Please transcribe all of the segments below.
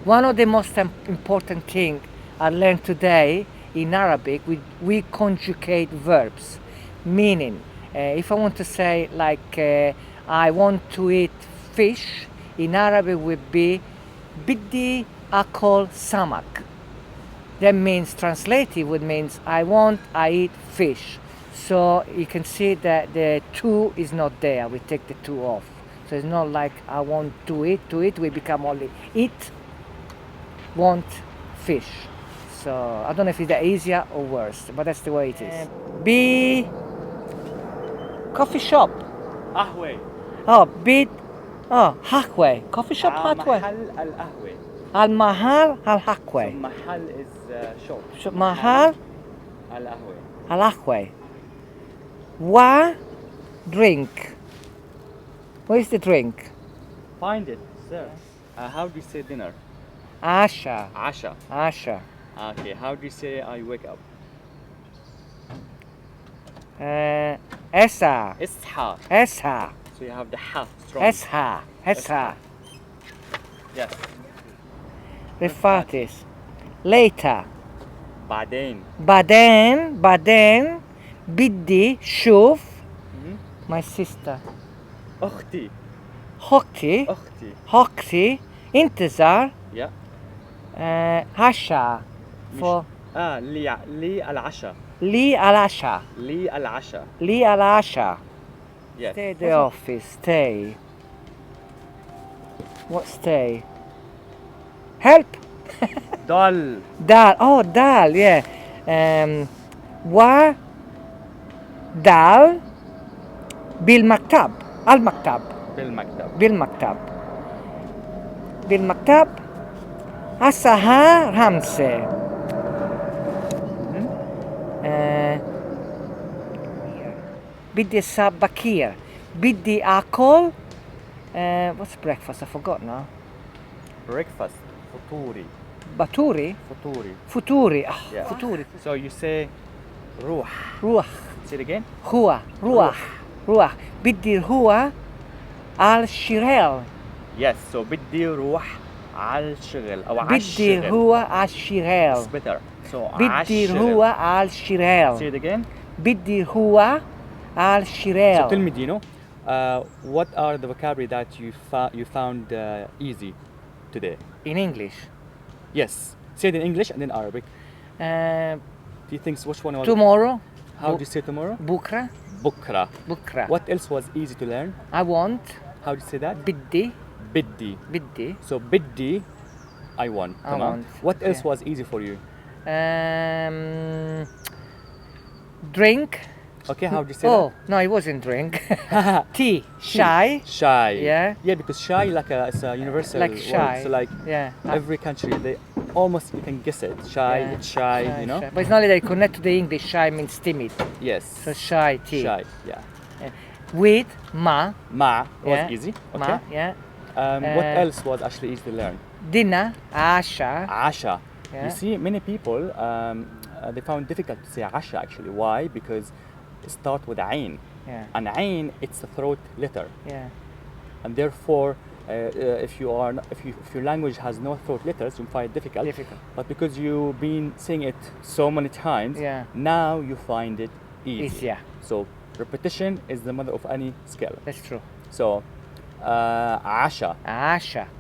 One of the most important thing I learned today in Arabic, we conjugate verbs, meaning if I want to say like I want to eat fish, in Arabic would be بدي أكل سمك. That means translated would means I eat fish. So you can see that the to is not there. We take the to off. So it's not like I want to eat. To eat we become only eat, want, fish. So I don't know if it's that easier or worse, but that's the way it is. B coffee shop. قهوة. Oh, B Hackway. Coffee shop Hackway. محل القهوة. Al-Mahal Al-Hackway. So محل is shop. Mahal القهوة. Al-Hackway. Wa drink. What is the drink? Find it, sir. How do you say dinner? Asha. عشاء. Asha. Okay, how do you say I wake up? Esa. اصحى. Esha. So you have the ha strong. Esha. Esha. Yes. Refatis. Later. بعدين. بعدين بدي شوف my sister. أختي. Hoxti. انتظار. Yeah. عشاء. For لي العشاء. لي العشاء. لي العشاء. Yes. Stay at the office. Stay. What stay? Help. ضل. Dal. Oh, dal. Yeah. Wa dal بالمكتب. المكتب. بالمكتب. الساعة 5. بدي الساعة بكير. بدي أكل. What's breakfast? I forgot now. Breakfast. فطوري. Baturi. فطوري. Yeah. Futuri. So you say روح. Say it again. روح. بدي هو على الشغل. Yes. So بدي روح على الشغل أو على بدي الشغل. هو على الشغل. It's better. So بدي هو على الشغل. Say it again. بدي هو على الشغل. So tell me, Dino, what are the vocabulary that you found easy today? In English. Yes. Say it in English and in Arabic. Do you think which one was? Tomorrow. How do you say tomorrow? بكرة. Bukra. What else was easy to learn? I want. How do you say that? بدي. Biddi. So biddi, I want. I want. What else Yeah. was easy for you? Drink. Okay, how do you say Oh, no, it wasn't drink. Tea. Shy. Shy. Yeah. Yeah, because shy it's a universal Like word. shy. So like Yeah. every country, they almost you can guess it. Shy, Yeah. it's shy, you know. Shy. But it's not that I connect to the English. Shy means timid. Yes. So shy, tea. Shy. Yeah. With ma. Ma was Yeah. easy. Ma. Okay. Yeah. What else was actually easy to learn? Dinner. Asha. Asha. Yeah. You see, many people they found difficult to say Asha actually. Why? Because it starts with Ain. Yeah. And Ain, it's a throat letter. Yeah. And therefore, if your language has no throat letters, you find it difficult. But because you've been saying it so many times, now you find it easy. Easier. So repetition is the mother of any skill. That's true. So, Asha.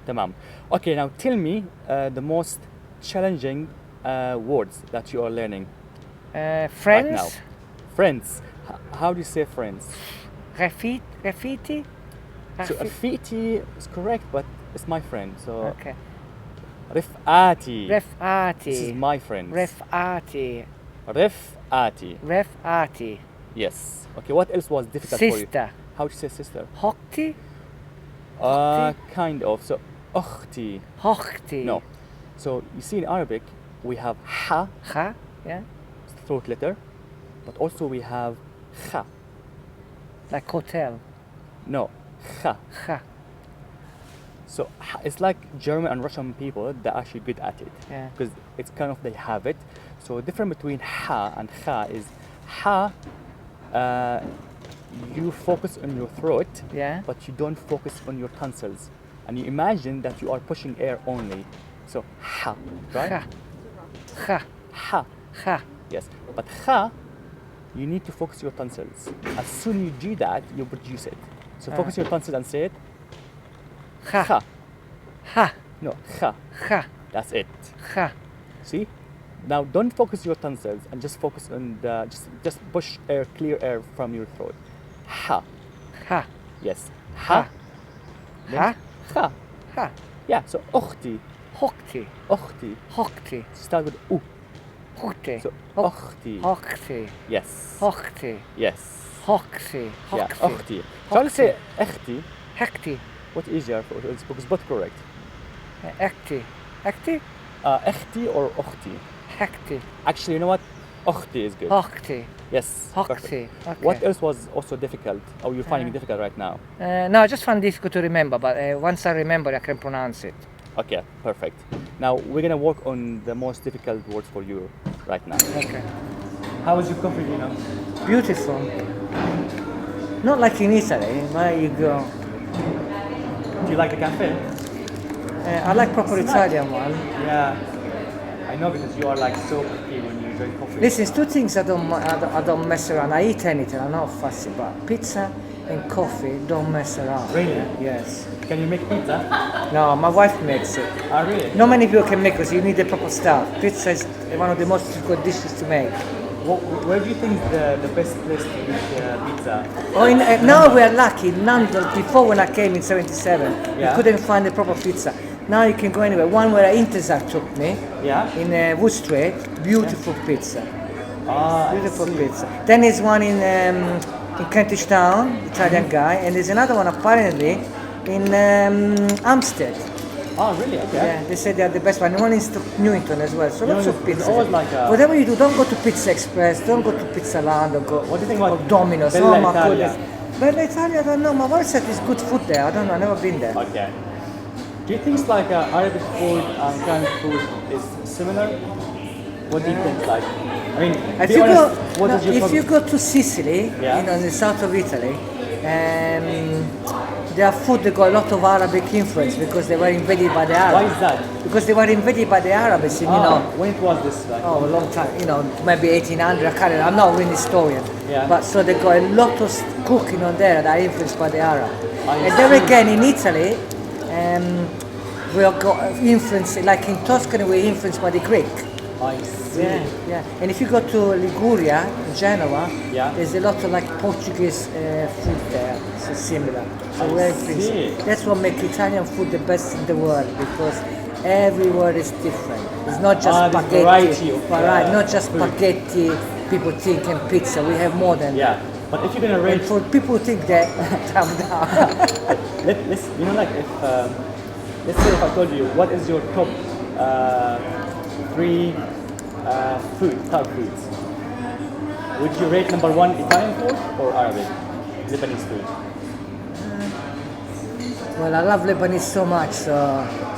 Tamam. Okay, now tell me the most challenging words that you are learning Friends. right now. Friends. How do you say friends? Graffiti. So Rafiti is correct, but it's my friend. So Okay. Rif'ati. Ref'ati. This is my friend. Ref'ati. Rif'ati. Yes. Okay. What else was difficult for you? Sister. How do you say sister? Hochti. Kind of. So Ukhti. Hochti. No. So you see in Arabic we have ha, Ha. Yeah. throat letter, but also we have kha. Like hotel. No, kha. Ha. So it's like German and Russian people, they're actually good at it. Yeah. Because it's kind of, they have it. So the difference between ha and kha is ha, you focus on your throat, Yeah. but you don't focus on your tonsils. And you imagine that you are pushing air only. So ha, right? Ha. Ha. Ha. Ha. Yes. But ha, you need to focus your tonsils. As soon you do that, you produce it. So focus your tonsils and say it. Ha. Ha. Ha. No, ha. Ha. That's it. Ha. See? Now don't focus your tonsils and just focus on the just push air, clear air from your throat. Ha. Ha. Yes. Ha. Ha. Then Ha. Ha. Ha. Yeah. So أختي. Hokti. أختي. Hokti. Start with U. Hokti. So أختي. Hokti. Yes. Hokti. Yes. Hokti. Yeah. Hokti. أختي. Try to say أختي. Hekti. What easier? It's because both correct. Ekti. Ekti? أختي or أختي. Hekti. Actually, you know what? أختي is good. Hokti. Yes. Hokti. Perfect. Okay. What else was also difficult? Or you're finding it difficult right now? No, I just found difficult to remember, but once I remember, I can pronounce it. Okay, perfect. Now we're gonna work on the most difficult words for you right now. Okay. How was your coffee, Dina? Beautiful. Not like in Italy, where you go. Do you like the cafe? I like proper Italian one. Yeah. I know because you are like so picky when you drink coffee. Listen, it's two things I don't mess around. I eat anything, I'm not fussy, but pizza and coffee don't mess around. Really? Yes. Can you make pizza? No, my wife makes it. Oh, really? Not many people can make it, you need the proper stuff. Pizza is one of the most difficult dishes to make. Where do you think the best place to eat pizza? Oh, now we are lucky. London, before when I came in 77, Yeah. you couldn't find the proper pizza. Now you can go anywhere. One where Intezar took me, Yeah. in Wood Street, beautiful pizza. Ah, Beautiful pizza. Then there's one in Kentish Town, Italian guy, and there's another one apparently in Hampstead. Oh, really? Okay. Yeah, they say they are the best one. One in Newington as well. So lots of It's pizza. always like a... Whatever you do, don't go to Pizza Express, don't go to Pizza Land, or go What do you think about or Domino's. Bella Oh my Italia? goodness. Bella Italia, I don't know. My wife said it's good food there. I don't know. I've never been there. Okay. Do you think it's like Arabic food and French food is similar? What do you think? Like, I mean, If be you honest, go, what no, is your if you go to Sicily, Yeah. you know, in the south of Italy, their food they got a lot of Arabic influence because they were invaded by the Why Arabs. is that? Because they were invaded by the Arabs, and, you know. When it was this? Like, Oh, a long time, you know, maybe 1800, I can't, I'm not a historian. Yeah. But so they got a lot of cooking on there that are influenced by the Arab. I And then see. again in Italy, we are got influence, like in Tuscany we're influenced by the Greek. I see. Yeah, yeah. And if you go to Liguria, Genoa, Yeah. there's a lot of like Portuguese food there, so similar. So I we're influenced. see. That's what makes Italian food the best in the world because every word is different. It's not just the spaghetti. variety of, Not just food. spaghetti. People think and pizza. We have more than Yeah. But if you're gonna that. rate, And for people who think that, calm down. let's you know, like if let's say if I told you what is your top three top foods, would you rate number one Italian food or Arabic, Lebanese food? Well, I love Lebanese so much, so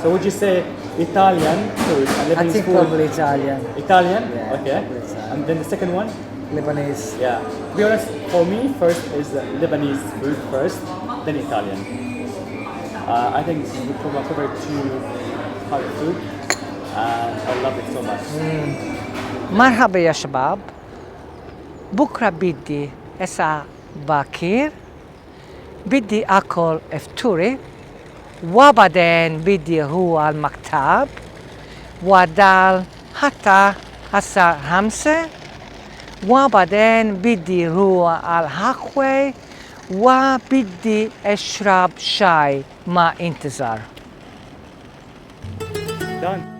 So would you say Italian food and Lebanese I think food? probably Italian. Italian? Yeah, Okay. probably Italian. And then the second one? Lebanese. Yeah. To be honest, for me, first is Lebanese food first, then Italian. I think it's my favorite two type of food, and I love it so much. مرحبا يا شباب بكرة بدي أسعى باكر بدي أكل إفطوري وبعدين بدي هو المكتب ودال حتى الساعة 5 وبعدين بدي هو القهوة وبدي أشرب شاي مع انتظار Done.